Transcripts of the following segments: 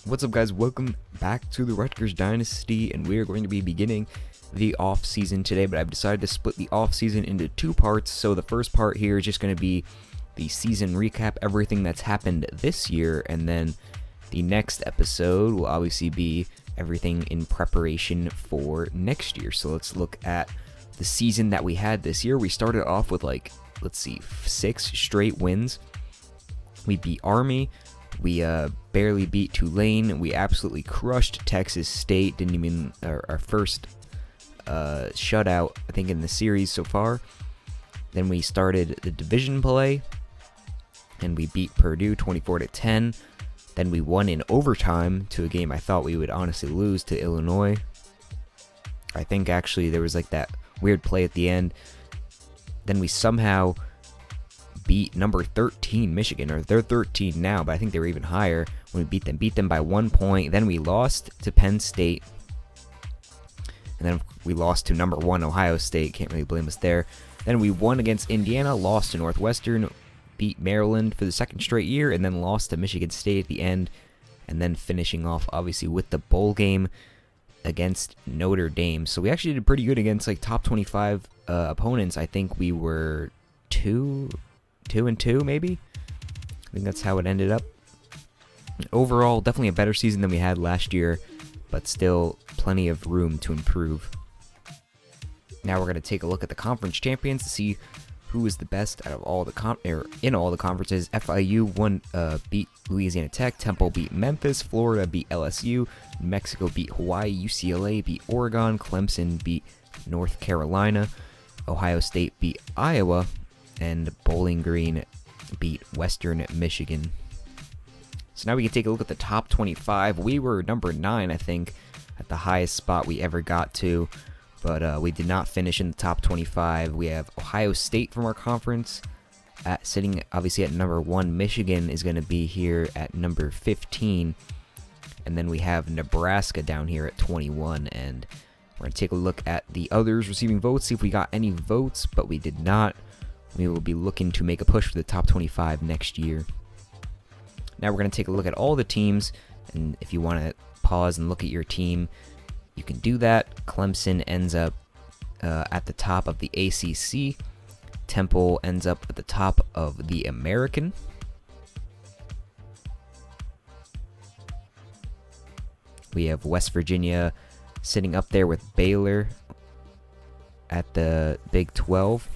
What's up, guys? Welcome back to the Rutgers Dynasty, and we are going to be beginning the off season today, but I've decided to split the off season into two parts. So the first part here is just going to be the season recap, everything that's happened this year, and then the next episode will obviously be everything in preparation for next year. So let's look at the season that we had this year. We started off with 6 straight wins. We beat Army. We barely beat Tulane. We absolutely crushed Texas State. Didn't even our first shutout, I think, in the series so far. Then we started the division play, and we beat Purdue 24-10. Then we won in overtime to a game I thought we would honestly lose to Illinois. I think actually there was that weird play at the end. Then we somehow beat number 13 Michigan, or they're 13 now, but I think they were even higher when we beat them by 1 point. Then we lost to Penn State, and then we lost to number 1 Ohio State. Can't really blame us there. Then we won against Indiana, lost to Northwestern, beat Maryland for the second straight year, and then lost to Michigan State at the end, and then finishing off obviously with the bowl game against Notre Dame. So we actually did pretty good against top 25 opponents. I think we were 2-2 maybe. I think that's how it ended up. Overall, definitely a better season than we had last year, but still plenty of room to improve. Now we're going to take a look at the conference champions to see who is the best out of all the in all the conferences. FIU beat Louisiana Tech, Temple beat Memphis, Florida beat LSU, New Mexico beat Hawaii, UCLA beat Oregon, Clemson beat North Carolina, Ohio State beat Iowa, and Bowling Green beat Western Michigan. So now we can take a look at the top 25. We were number 9, I think, at the highest spot we ever got to, but we did not finish in the top 25. We have Ohio State from our conference sitting obviously at number 1. Michigan is going to be here at number 15, and then we have Nebraska down here at 21. And we're going to take a look at the others receiving votes, see if we got any votes, but we did not. We will be looking to make a push for the top 25 next year. Now we're going to take a look at all the teams, and if you want to pause and look at your team, you can do that. Clemson ends up at the top of the ACC. Temple ends up at the top of the American. We have West Virginia sitting up there with Baylor at the Big 12.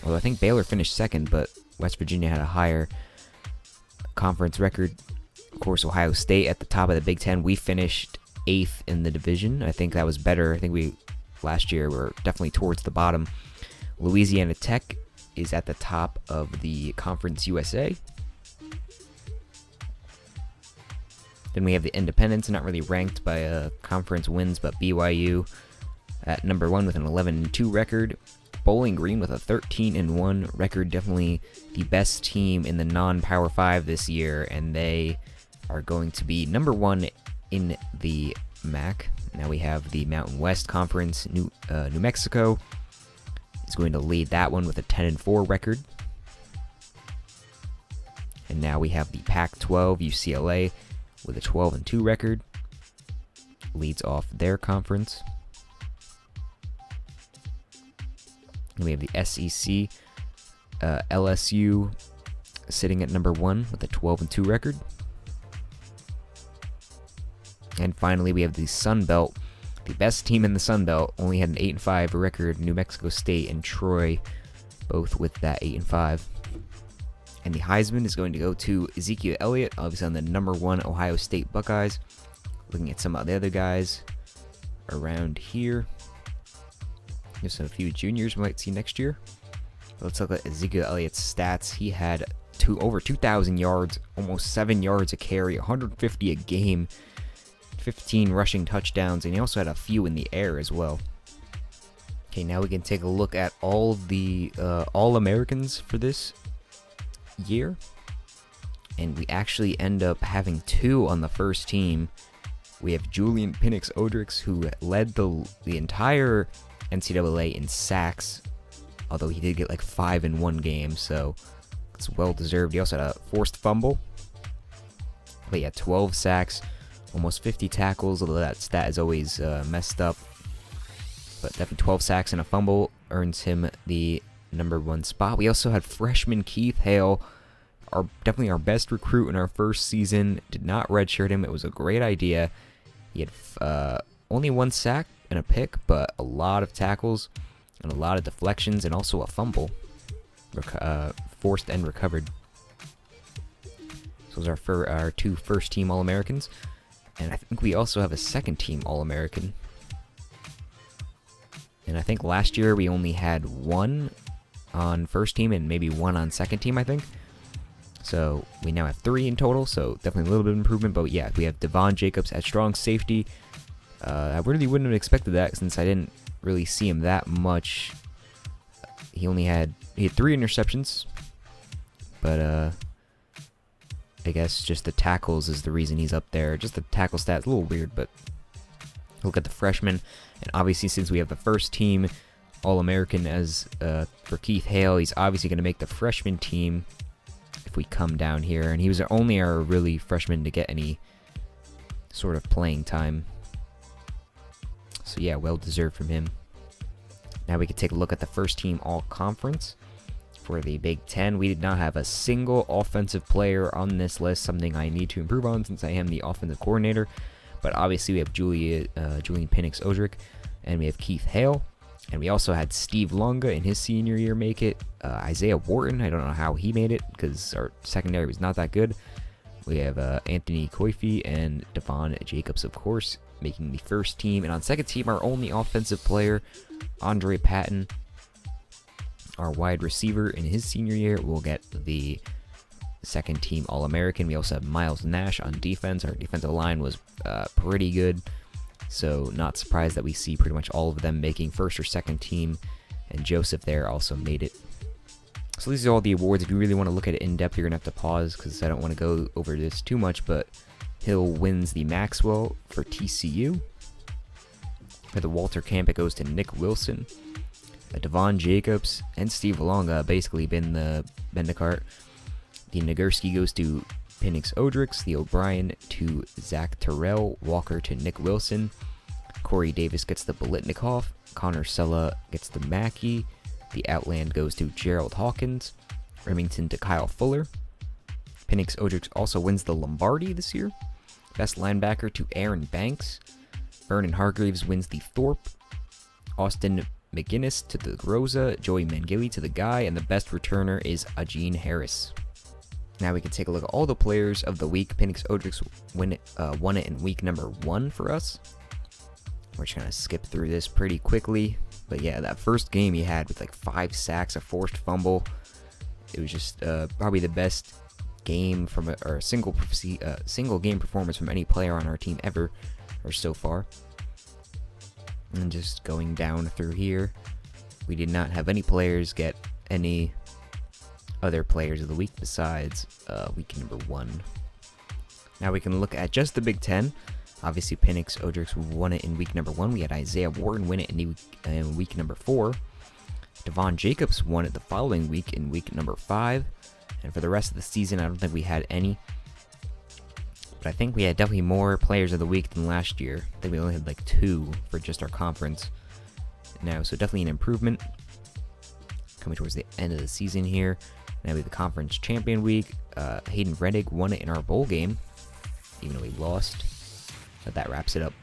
Well, I think Baylor finished second, but West Virginia had a higher conference record. Of course, Ohio State at the top of the Big 10. We finished 8th in the division. I think that was better. I think last year were definitely towards the bottom. Louisiana Tech is at the top of the Conference USA. Then we have the Independents, not really ranked by conference wins, but BYU at number 1 with an 11-2 record. Bowling Green with a 13-1 record, definitely the best team in the non-Power 5 this year, and they are going to be number 1 in the MAC. Now we have the Mountain West Conference. New Mexico is going to lead that one with a 10-4 record. And now we have the Pac-12, UCLA, with a 12-2 record. Leads off their conference. And we have the SEC, LSU sitting at number 1 with a 12-2 record. And finally, we have the Sun Belt. The best team in the Sun Belt only had an 8-5 record. New Mexico State and Troy, both with that 8-5. And the Heisman is going to go to Ezekiel Elliott, obviously on the number 1 Ohio State Buckeyes. Looking at some of the other guys around here. Just a few juniors we might see next year. But let's look at Ezekiel Elliott's stats. He had over 2,000 yards, almost 7 yards a carry, 150 a game, 15 rushing touchdowns, and he also had a few in the air as well. Okay, now we can take a look at all of the All-Americans for this year. And we actually end up having 2 on the first team. We have Julian Penix-Odrix, who led the entire NCAA in sacks, although he did get 5 in one game, so it's well deserved. He also had a forced fumble, but yeah, 12 sacks, Almost 50 tackles, although that stat is always messed up. But definitely 12 sacks and a fumble earns him the #1 spot. We also had freshman Keith Hale, definitely our best recruit in our first season. Did not redshirt him. It was a great idea. He had only 1 sack and a pick, but a lot of tackles and a lot of deflections and also a fumble. Forced and recovered. So those are our 2 first-team All-Americans. And I think we also have a second-team All-American. And I think last year we only had 1 on first team and maybe 1 on second team, I think. So we now have 3 in total, so definitely a little bit of improvement. But yeah, we have Devon Jacobs at strong safety. I really wouldn't have expected that since I didn't really see him that much. He had 3 interceptions, but I guess just the tackles is the reason he's up there. Just the tackle stats, a little weird, but look at the freshman. And obviously, since we have the first team All-American as for Keith Hale, he's obviously going to make the freshman team if we come down here. And he was only our really freshman to get any sort of playing time. So yeah, well deserved from him. Now we can take a look at the first team All-Conference. For the Big Ten, we did not have a single offensive player on this list, something I need to improve on since I am the offensive coordinator. But obviously we have Julian Penix-Odrick, and we have Keith Hale, and we also had Steve Longa in his senior year make it. Isaiah Wharton, I don't know how he made it because our secondary was not that good. We have Anthony Coify and Devon Jacobs, of course, making the first team. And on second team, our only offensive player, Andre Patton, our wide receiver in his senior year, will get the second team All-American. We also have Miles Nash on defense. Our defensive line was pretty good, so not surprised that we see pretty much all of them making first or second team, and Joseph there also made it. So these are all the awards. If you really want to look at it in depth, you're going to have to pause because I don't want to go over this too much, but Hill wins the Maxwell for TCU. For the Walter Camp, it goes to Nick Wilson. Devon Jacobs and Steve Longa basically been the Bendicart. The Nagurski goes to Penix-Odrick. The O'Brien to Zach Terrell. Walker to Nick Wilson. Corey Davis gets the Bolitnikov. Connor Sella gets the Mackey. The Outland goes to Gerald Hawkins. Remington to Kyle Fuller. Penix-Odrick also wins the Lombardi this year. Best linebacker to Aaron Banks. Vernon Hargreaves wins the Thorpe. Austin McGinnis to the Groza, Joey Mangili to the Guy, and the best returner is Ajeen Harris. Now we can take a look at all the players of the week. Penix-Odrick won it in week #1 for us. We're just going to skip through this pretty quickly. But yeah, that first game he had with like 5 sacks, a forced fumble. It was just probably the best game from a single game performance from any player on our team ever, or so far. And just going down through here, we did not have any players get any other players of the week besides week #1. Now we can look at just the Big Ten. Obviously, Penix-Odrick won it in week #1. We had Isaiah Wharton win it in week #4. Devon Jacobs won it the following week in week #5. And for the rest of the season, I don't think we had any. But I think we had definitely more players of the week than last year. I think we only had like 2 for just our conference now. So definitely an improvement. Coming towards the end of the season here. Now we have the conference champion week. Hayden Reddick won it in our bowl game, even though we lost. But that wraps it up.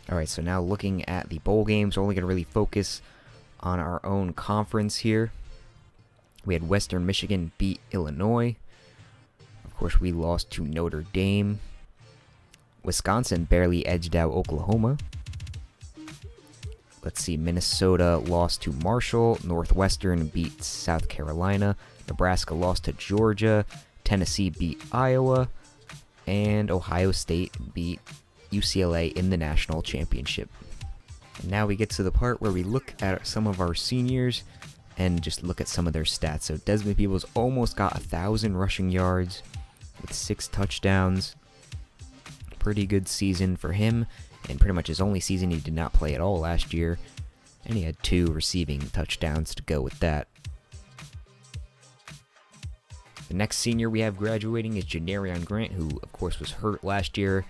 Alright, so now looking at the bowl games, we're only going to really focus on our own conference here. We had Western Michigan beat Illinois. Of course, we lost to Notre Dame. Wisconsin barely edged out Oklahoma. Let's see, Minnesota lost to Marshall. Northwestern beat South Carolina. Nebraska lost to Georgia. Tennessee beat Iowa. And Ohio State beat UCLA in the national championship. And now we get to the part where we look at some of our seniors and just look at some of their stats. So Desmond Peebles almost got 1,000 rushing yards with 6 touchdowns. Pretty good season for him, and pretty much his only season. He did not play at all last year, and he had 2 receiving touchdowns to go with that. The next senior we have graduating is Janarion Grant, who of course was hurt last year.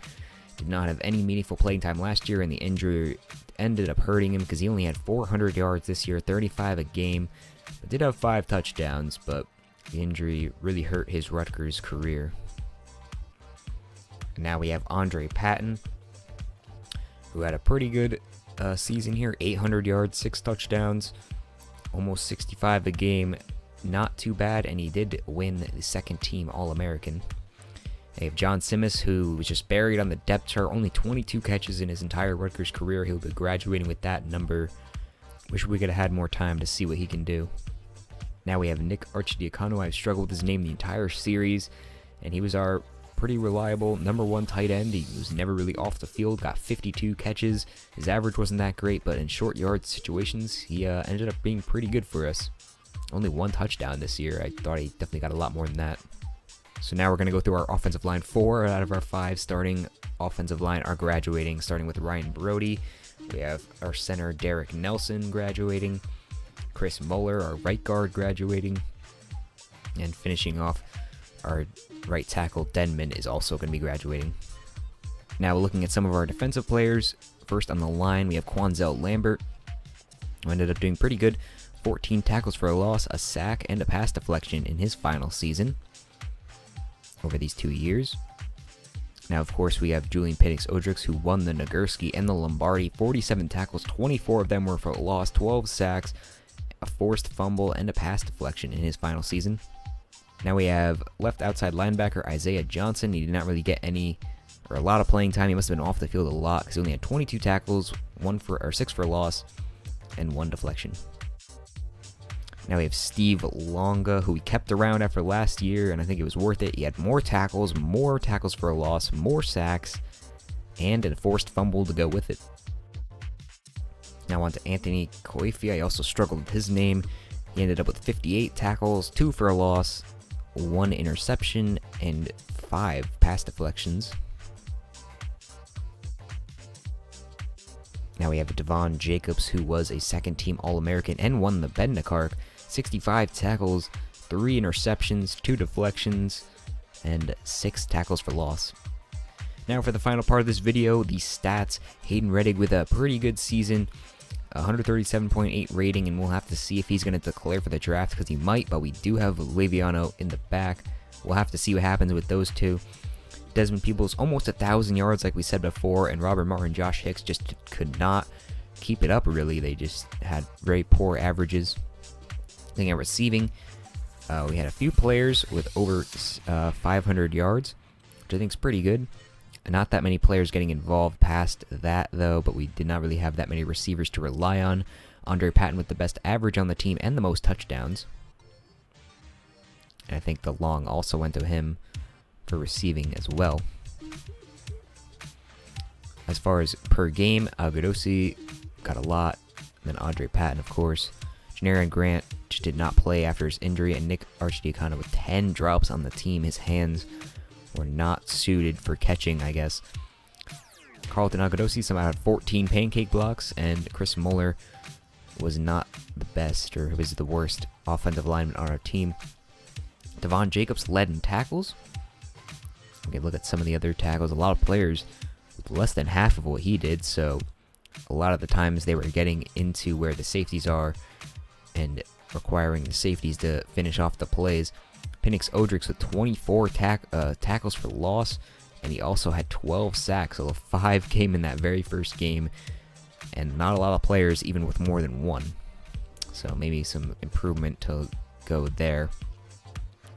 Did not have any meaningful playing time last year, and the injury ended up hurting him because he only had 400 yards this year, 35 a game, but did have 5 touchdowns, but the injury really hurt his Rutgers career. Now we have Andre Patton, who had a pretty good season here, 800 yards, 6 touchdowns, almost 65 a game, not too bad, and he did win the second team All-American. They have John Simmons, who was just buried on the depth chart, only 22 catches in his entire Rutgers career. He'll be graduating with that number. Wish we could have had more time to see what he can do. Now we have Nick Arcidiacono. I've struggled with his name the entire series, and he was our pretty reliable #1 tight end. He was never really off the field, got 52 catches. His average wasn't that great, but in short yard situations, he ended up being pretty good for us. Only 1 touchdown this year. I thought he definitely got a lot more than that. So now we're going to go through our offensive line. 4 out of our 5 starting offensive line are graduating, starting with Ryan Brody. We have our center, Derek Nelson, graduating. Chris Muller, our right guard, graduating. And finishing off, our right tackle, Denman, is also going to be graduating. Now looking at some of our defensive players. First on the line, we have Quanzell Lambert, who ended up doing pretty good. 14 tackles for a loss, a sack, and a pass deflection in his final season over these 2 years. Now, of course, we have Julian Penix-Odricks, who won the Nagurski and the Lombardi. 47 tackles, 24 of them were for a loss, 12 sacks, a forced fumble, and a pass deflection in his final season. Now we have left outside linebacker Isaiah Johnson. He did not really get any or a lot of playing time. He must have been off the field a lot because he only had 22 tackles, 6 for a loss, and 1 deflection. Now we have Steve Longa, who we kept around after last year, and I think it was worth it. He had more tackles for a loss, more sacks, and a forced fumble to go with it. Now on to Anthony Coifia. I also struggled with his name. He ended up with 58 tackles, 2 for a loss, 1 interception, and 5 pass deflections. Now we have Devon Jacobs, who was a second-team All-American and won the Bednarik. 65 tackles, 3 interceptions, 2 deflections, and 6 tackles for loss. Now for the final part of this video, the stats. Hayden Reddick with a pretty good season, 137.8 rating, and we'll have to see if he's going to declare for the draft, because he might, but we do have Leviano in the back. We'll have to see what happens with those two. Desmond Peoples, almost 1,000 yards like we said before, and Robert Martin and Josh Hicks just could not keep it up, really. They just had very poor averages. Looking at receiving, we had a few players with over 500 yards, which I think is pretty good. Not that many players getting involved past that, though, but we did not really have that many receivers to rely on. Andre Patton with the best average on the team and the most touchdowns. And I think the long also went to him for receiving as well. As far as per game, Agudosi got a lot, and then Andre Patton, of course. Janarian Grant just did not play after his injury, and Nick Arcidiacono with 10 drops on the team. His hands were not suited for catching, I guess. Carlton Agudosi somehow had 14 pancake blocks, and Chris Muller was not the best, or was the worst offensive lineman on our team. Devon Jacobs led in tackles. We can look at some of the other tackles. A lot of players with less than half of what he did, so a lot of the times they were getting into where the safeties are and requiring the safeties to finish off the plays. Penix-Odricks with 24 tackles for loss, and he also had 12 sacks, so 5 came in that very first game, and not a lot of players even with more than 1. So maybe some improvement to go there.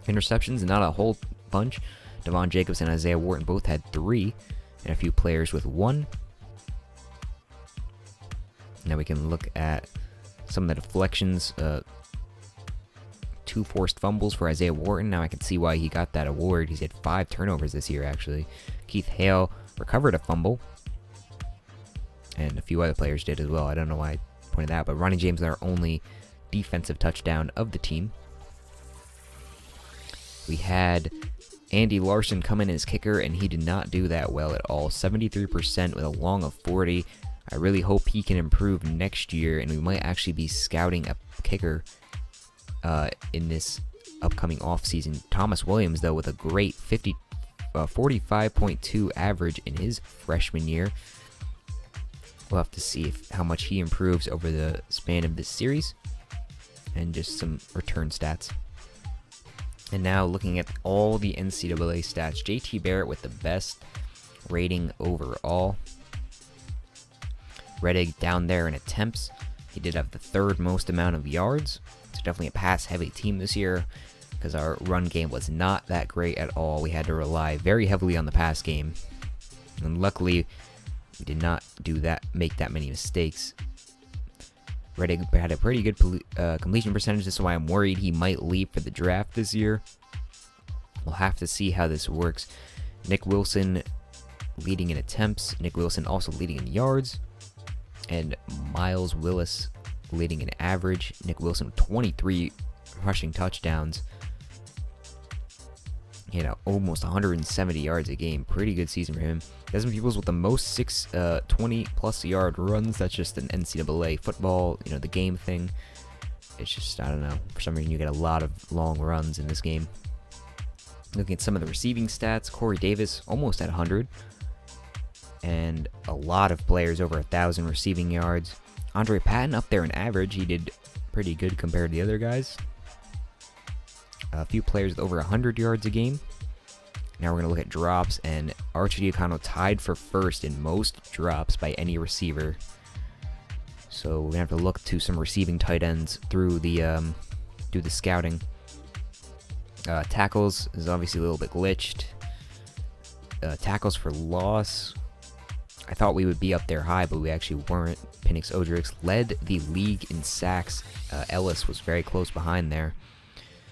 Interceptions, not a whole bunch. Devon Jacobs and Isaiah Wharton both had 3, and a few players with 1. Now we can look at some of the deflections. 2 forced fumbles for Isaiah Wharton. Now I can see why he got that award. He's had 5 turnovers this year, actually. Keith Hale recovered a fumble, and a few other players did as well. I don't know why I pointed that out, but Ronnie James is our only defensive touchdown of the team. We had Andy Larson come in as kicker, and he did not do that well at all. 73% with a long of 40. I really hope he can improve next year, and we might actually be scouting a kicker in this upcoming offseason. Thomas Williams, though, with a great 45.2 average in his freshman year. We'll have to see how much he improves over the span of this series, and just some return stats. And now looking at all the NCAA stats, JT Barrett with the best rating overall. Rettig down there in attempts. He did have the third most amount of yards. It's definitely a pass-heavy team this year, because our run game was not that great at all. We had to rely very heavily on the pass game, and luckily we did not make that many mistakes. Rettig had a pretty good completion percentage. This is why I'm worried he might leave for the draft this year. We'll have to see how this works. Nick Wilson leading in attempts. Nick Wilson also leading in yards. And Miles Willis leading in average. Nick Wilson with 23 rushing touchdowns. Almost 170 yards a game. Pretty good season for him. Desmond Peoples with the most 20-plus yard runs. That's just an NCAA football, the game thing. It's just, I don't know. For some reason, you get a lot of long runs in this game. Looking at some of the receiving stats, Corey Davis almost at 100. And a lot of players over 1,000 receiving yards. Andre Patton up there in average. He did pretty good compared to the other guys. A few players with over 100 yards a game. Now we're going to look at drops, and Archie Diacono tied for first in most drops by any receiver. So we're going to have to look to some receiving tight ends through the scouting. Tackles is obviously a little bit glitched. Tackles for loss, I thought we would be up there high, but we actually weren't. Penix Odrix led the league in sacks. Ellis was very close behind there.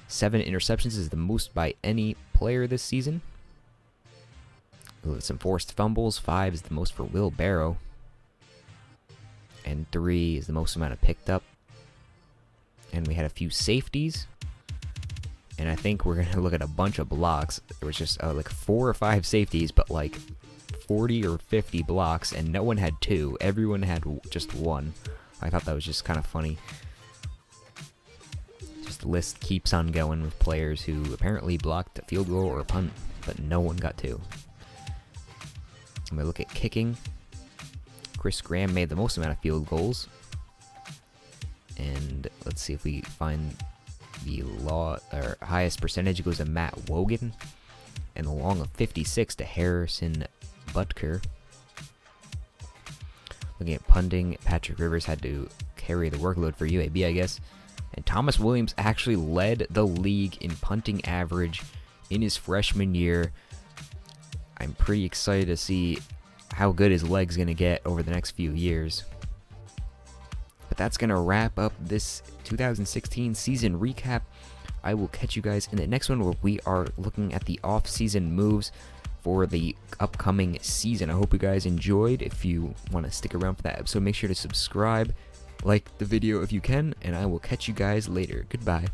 7 interceptions is the most by any player this season. Some forced fumbles. 5 is the most for Will Barrow. And 3 is the most amount of picked up. And we had a few safeties. And I think we're going to look at a bunch of blocks. There was just like 4 or 5 safeties, but like 40 or 50 blocks, and no one had 2. Everyone had just 1. I thought that was just kind of funny. Just the list keeps on going with players who apparently blocked a field goal or a punt, but no one got 2. I'm going to look at kicking. Chris Graham made the most amount of field goals. And let's see if we find the highest percentage. It goes to Matt Wogan. And the long of 56 to Harrison Butker. Looking at punting, Patrick Rivers had to carry the workload for UAB, I guess. And Thomas Williams actually led the league in punting average in his freshman year. I'm pretty excited to see how good his leg's going to get over the next few years. But that's going to wrap up this 2016 season recap. I will catch you guys in the next one, where we are looking at the off-season moves for the upcoming season. I hope you guys enjoyed. If you want to stick around for that episode, make sure to subscribe, like the video if you can, and I will catch you guys later. Goodbye.